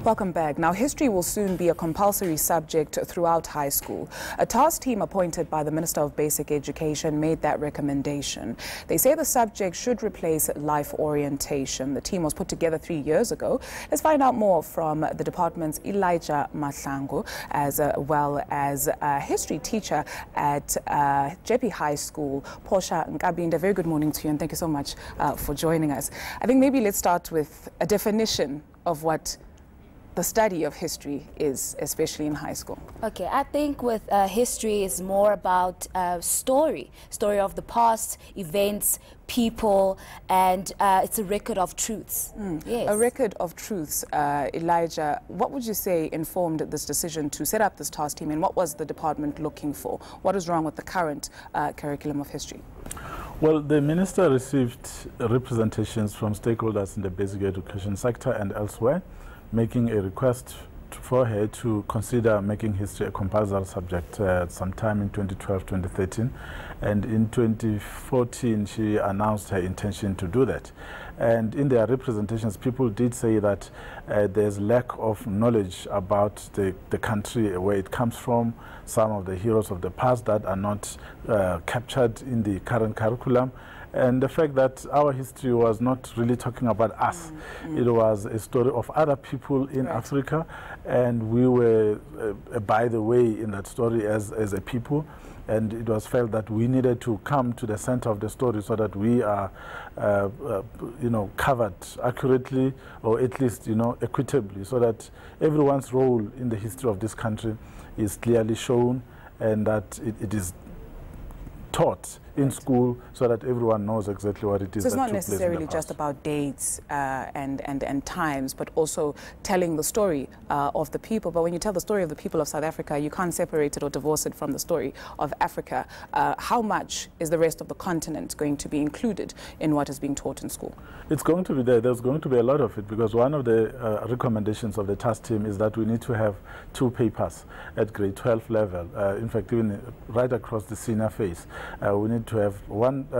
Welcome back. Now, history will soon be a compulsory subject throughout high school. A task team appointed by the Minister of Basic Education made that recommendation. They say the subject should replace life orientation. The team was put together 3 years ago. Let's find out more from the department's Elijah Mahlangu, as well as a history teacher at Jeppe High School, Portia Nkabinda. Very good morning to you, and thank you so much for joining us. I think maybe let's start with a definition of what the study of history is, especially in high school. Okay, I think with history is more about story of the past, events, people, and it's a record of truths. Yes. A record of truths. Elijah, what would you say informed this decision to set up this task team, and what was the department looking for? What is wrong with the current curriculum of history? Well, the minister received representations from stakeholders in the basic education sector and elsewhere, making a request for her to consider making history a compulsory subject sometime in 2012-2013. And in 2014, she announced her intention to do that. And in their representations, people did say that there's lack of knowledge about the country, where it comes from, some of the heroes of the past that are not captured in the current curriculum. And the fact that our history was not really talking about us. It was a story of other people in Africa, and we were, by the way, in that story as a people. And it was felt that we needed to come to the center of the story so that we are, covered accurately, or at least, equitably, so that everyone's role in the history of this country is clearly shown, and that it is taught in school so that everyone knows exactly what it is. So it's not necessarily just about dates and times, but also telling the story of the people. But when you tell the story of the people of South Africa, you can't separate it or divorce it from the story of Africa. How much is the rest of the continent going to be included in what is being taught in school? It's going to be there. There's going to be a lot of it, because one of the recommendations of the task team is that we need to have 2 papers at grade 12 level. In fact, even right across the senior phase, we need to have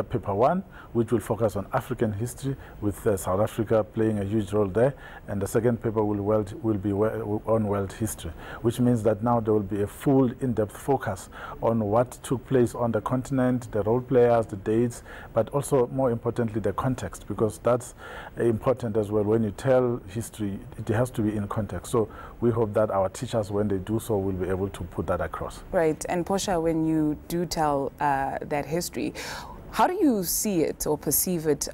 paper 1, which will focus on African history, with South Africa playing a huge role there, and the second paper will be on world history, which means that now there will be a full in-depth focus on what took place on the continent, the role players, the dates, but also, more importantly, the context, because that's important as well. When you tell history, it has to be in context. So we hope that our teachers, when they do so, will be able to put that across. Right. And Portia, when you do tell that history, how do you see it or perceive it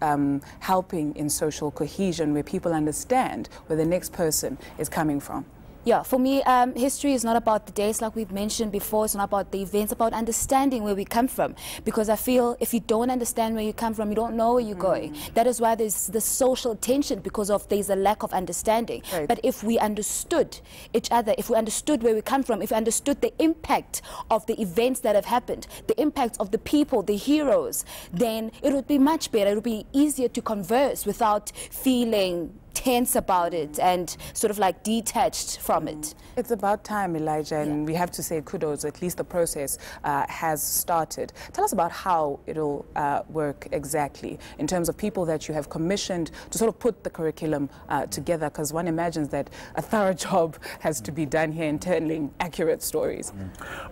helping in social cohesion, where people understand where the next person is coming from? Yeah, for me, history is not about the dates like we've mentioned before. It's not about the events, about understanding where we come from. Because I feel if you don't understand where you come from, you don't know where you're going. That is why there's the social tension, because there's a lack of understanding. Right. But if we understood each other, if we understood where we come from, if we understood the impact of the events that have happened, the impact of the people, the heroes, then it would be much better. It would be easier to converse without feeling tense about it and sort of like detached from it. It's about time, Elijah, and we have to say kudos. At least the process has started. Tell us about how it'll work exactly in terms of people that you have commissioned to sort of put the curriculum together, because one imagines that a thorough job has to be done here in telling accurate stories.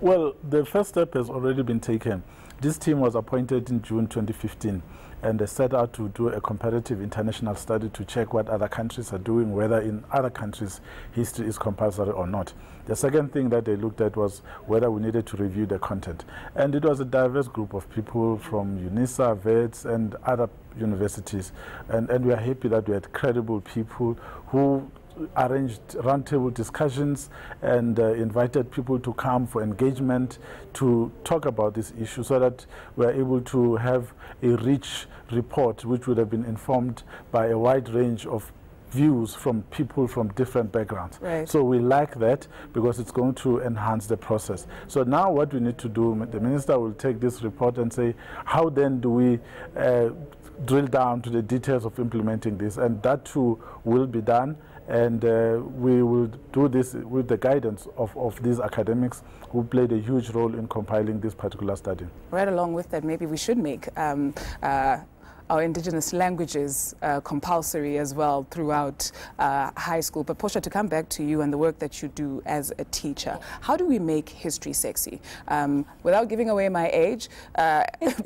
Well, the first step has already been taken. This team was appointed in June 2015, and they set out to do a comparative international study to check what other countries are doing, whether in other countries history is compulsory or not. The second thing that they looked at was whether we needed to review the content. And it was a diverse group of people from UNISA, VETS, and other universities. And we are happy that we had credible people who arranged roundtable discussions and invited people to come for engagement to talk about this issue, so that we're able to have a rich report which would have been informed by a wide range of views from people from different backgrounds. Right. So we like that, because it's going to enhance the process. So now what we need to do, the minister will take this report and say, how then do we drill down to the details of implementing this? And that too will be done. And we will do this with the guidance of these academics who played a huge role in compiling this particular study. Right along with that, maybe we should make a our indigenous languages compulsory as well throughout high school. But Portia, to come back to you and the work that you do as a teacher, how do we make history sexy? Without giving away my age,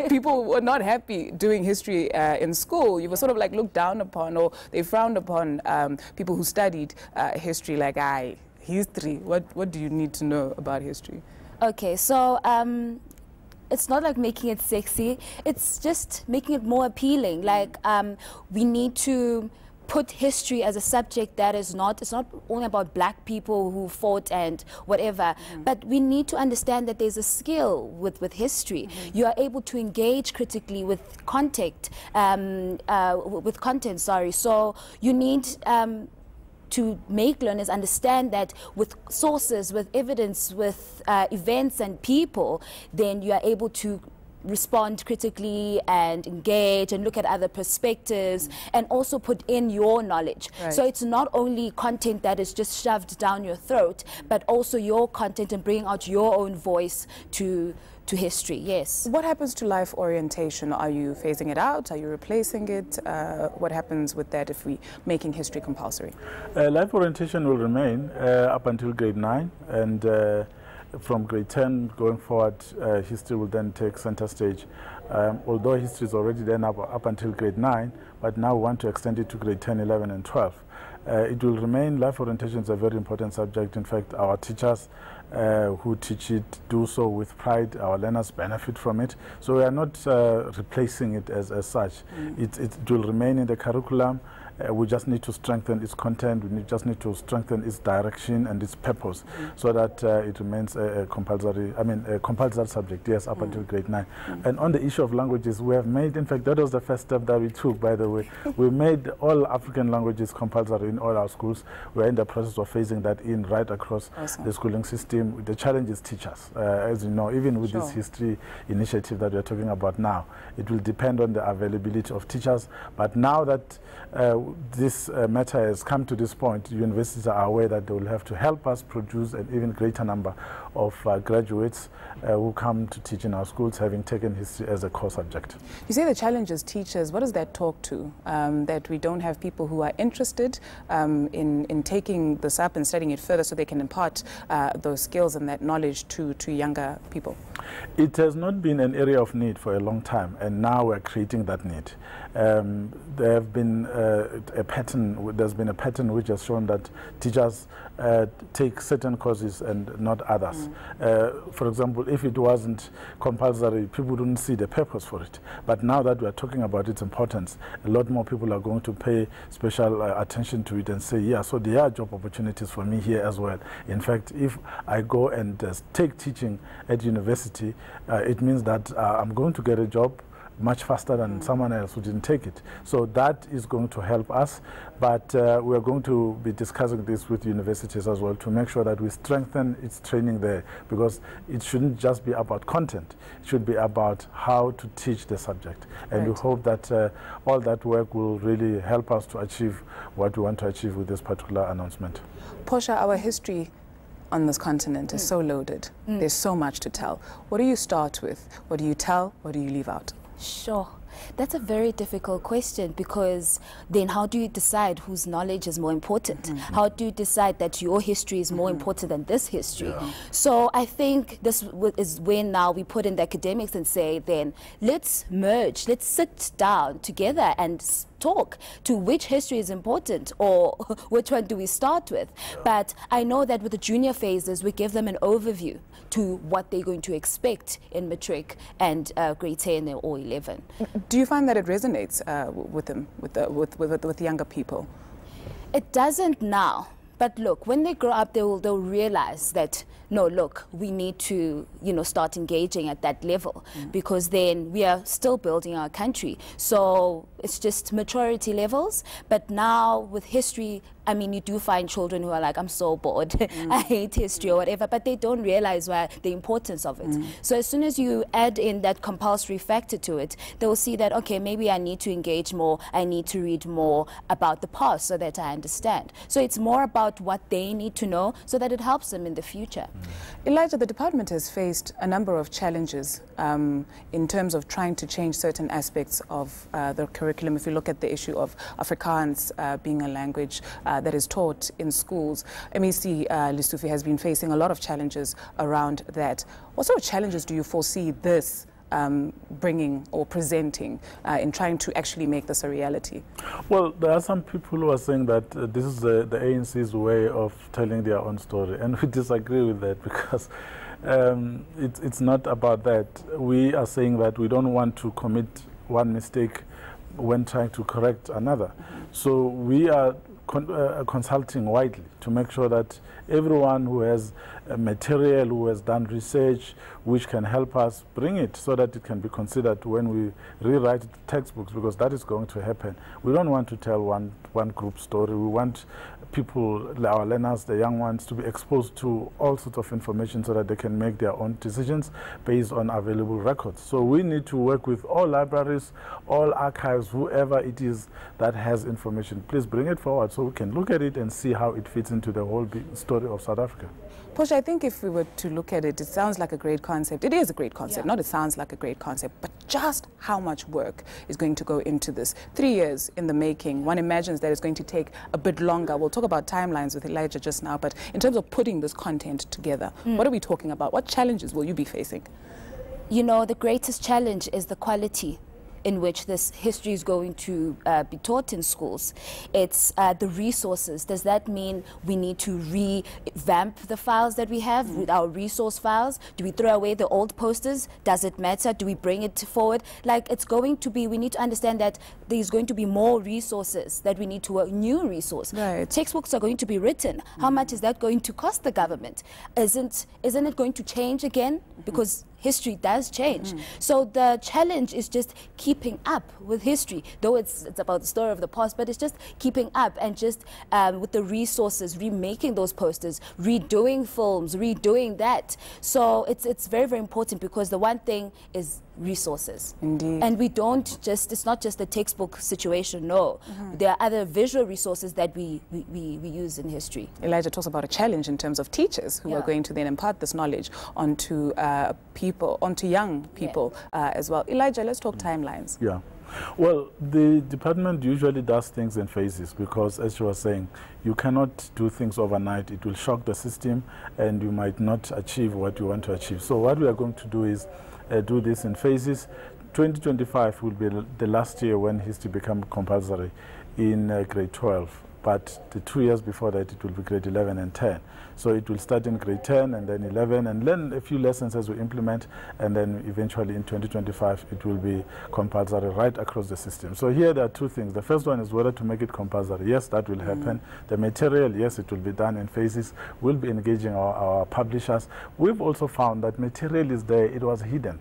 people were not happy doing history in school. You were sort of like looked down upon, or they frowned upon people who studied history, like, history, what do you need to know about history? Okay, so it's not like making it sexy, it's just making it more appealing. Like, we need to put history as a subject that is not, it's not only about black people who fought and whatever, but we need to understand that there's a skill with history. You are able to engage critically with content, so you need to make learners understand that with sources, with evidence, with events and people, then you are able to respond critically and engage and look at other perspectives and also put in your knowledge. Right. So it's not only content that is just shoved down your throat, but also your content and bringing out your own voice to history, yes. What happens to life orientation? Are you phasing it out? Are you replacing it? What happens with that if we're making history compulsory? Life orientation will remain up until grade 9, and from grade 10 going forward, history will then take center stage. Although history is already then up until grade 9, but now we want to extend it to grade 10, 11, and 12. It will remain. Life orientation is a very important subject. In fact, our teachers who teach it do so with pride. Our learners benefit from it. So we are not replacing it as such. It will remain in the curriculum. We just need to strengthen its content. We just need to strengthen its direction and its purpose, so that it remains a compulsory, a compulsory subject, yes, up until grade 9. And on the issue of languages, we have made, in fact, that was the first step that we took, by the way. We made all African languages compulsory in all our schools. We're in the process of phasing that in right across the schooling system. The challenge is teachers. As you know, even with this history initiative that we're talking about now, it will depend on the availability of teachers. But now that this matter has come to this point, universities are aware that they will have to help us produce an even greater number of graduates who come to teach in our schools, having taken history as a core subject. You say the challenge is teachers. What does that talk to? That we don't have people who are interested in taking this up and studying it further so they can impart those skills and that knowledge to younger people? It has not been an area of need for a long time, and now we're creating that need. There have been there's been a pattern which has shown that teachers take certain courses and not others. For example, if it wasn't compulsory, people wouldn't see the purpose for it. But now that we are talking about its importance, a lot more people are going to pay special attention to it and say, yeah, so there are job opportunities for me here as well. In fact, if I go and take teaching at university, it means that I'm going to get a job much faster than someone else who didn't take it. So that is going to help us, but we are going to be discussing this with universities as well to make sure that we strengthen its training there, because it shouldn't just be about content, it should be about how to teach the subject. And we hope that all that work will really help us to achieve what we want to achieve with this particular announcement. Portia, our history on this continent is so loaded. There's so much to tell. What do you start with? What do you tell? What do you leave out? Sure. That's a very difficult question, because then how do you decide whose knowledge is more important? How do you decide that your history is more important than this history? So I think this is when now we put in the academics and say, then let's merge, let's sit down together and talk to which history is important, or which one do we start with. But I know that with the junior phases, we give them an overview to what they're going to expect in matric and grade 10 or 11. Do you find that it resonates with them, with younger people? It doesn't now. But look, when they grow up, they'll realize that, no, look, we need to, start engaging at that level, because then we are still building our country. So it's just maturity levels. But now with history, I mean, you do find children who are like, I'm so bored, I hate history or whatever, but they don't realize the importance of it. So as soon as you add in that compulsory factor to it, they will see that, okay, maybe I need to engage more, I need to read more about the past so that I understand. So it's more about what they need to know so that it helps them in the future. Elijah, the department has faced a number of challenges in terms of trying to change certain aspects of the curriculum. If you look at the issue of Afrikaans being a language that is taught in schools, MEC Lesufi has been facing a lot of challenges around that. What sort of challenges do you foresee this bringing or presenting in trying to actually make this a reality? Well, there are some people who are saying that this is the ANC's way of telling their own story, and we disagree with that because it's not about that. We are saying that we don't want to commit one mistake when trying to correct another. So we are consulting widely to make sure that everyone who has material, who has done research, which can help us bring it so that it can be considered when we rewrite the textbooks, because that is going to happen. We don't want to tell one group story. We want people, our learners, the young ones, to be exposed to all sorts of information so that they can make their own decisions based on available records. So we need to work with all libraries, all archives, whoever it is that has information. Please bring it forward so we can look at it and see how it fits into the whole big story of South Africa. Posha, I think if we were to look at it, it sounds like a great concept. It is a great concept, not it sounds like a great concept, but just how much work is going to go into this? 3 years in the making. One imagines that it's going to take a bit longer. We'll talk about timelines with Elijah just now, but in terms of putting this content together, what are we talking about? What challenges will you be facing? You know, the greatest challenge is the quality in which this history is going to be taught in schools. It's the resources. Does that mean we need to revamp the files that we have with our resource files? Do we throw away the old posters? Does it matter? Do we bring it forward? Like, it's going to be, we need to understand that there's going to be more resources that we need to work, new resource. Right. Textbooks are going to be written. How much is that going to cost the government? Isn't it going to change again? Because history does change. So the challenge is just keeping up with history, though it's about the story of the past, but it's just keeping up and just with the resources, remaking those posters, redoing films, redoing that. So it's very, very important, because the one thing is resources. Indeed. And we don't just, it's not just the textbook situation, no. There are other visual resources that we use in history. Elijah talks about a challenge in terms of teachers who are going to then impart this knowledge onto onto young people as well. Elijah, let's talk timelines. Yeah. Well, the department usually does things in phases because, as you were saying, you cannot do things overnight. It will shock the system and you might not achieve what you want to achieve. So what we are going to do is do this in phases. 2025 will be the last year when history becomes compulsory in grade 12. But the 2 years before that, it will be grade 11 and 10. So it will start in grade 10 and then 11 and learn a few lessons as we implement. And then eventually in 2025, it will be compulsory right across the system. So here there are two things. The first one is whether to make it compulsory. Yes, that will happen. The material, yes, it will be done in phases. We'll be engaging our publishers. We've also found that material is there. It was hidden.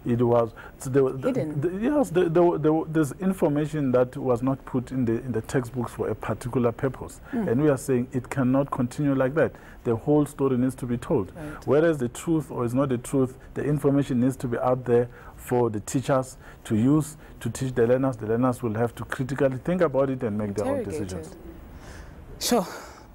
It was hidden. Yes, there's information that was not put in the textbooks for a particular purpose, and we are saying it cannot continue like that. The whole story needs to be told. Right. Whether it's the truth or it's not the truth, the information needs to be out there for the teachers to use to teach the learners. The learners will have to critically think about it and make their own decisions. Sure.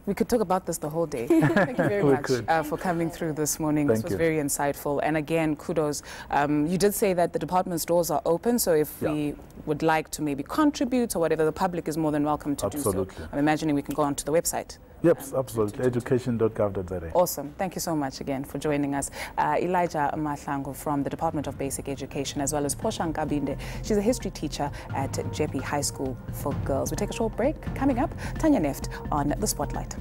We could talk about this the whole day. Thank you very much for coming through this morning. This was very insightful. And again, kudos. You did say that the department's doors are open, so if we would like to maybe contribute or whatever, the public is more than welcome to do so. I'm imagining we can go onto the website. Yep, absolutely. Education.gov.za. Awesome. Thank you so much again for joining us. Elijah Mahlangu from the Department of Basic Education, as well as Posha Nkabinde. She's a history teacher at Jeppe High School for Girls. We take a short break. Coming up, Tanya Neft on The Spotlight.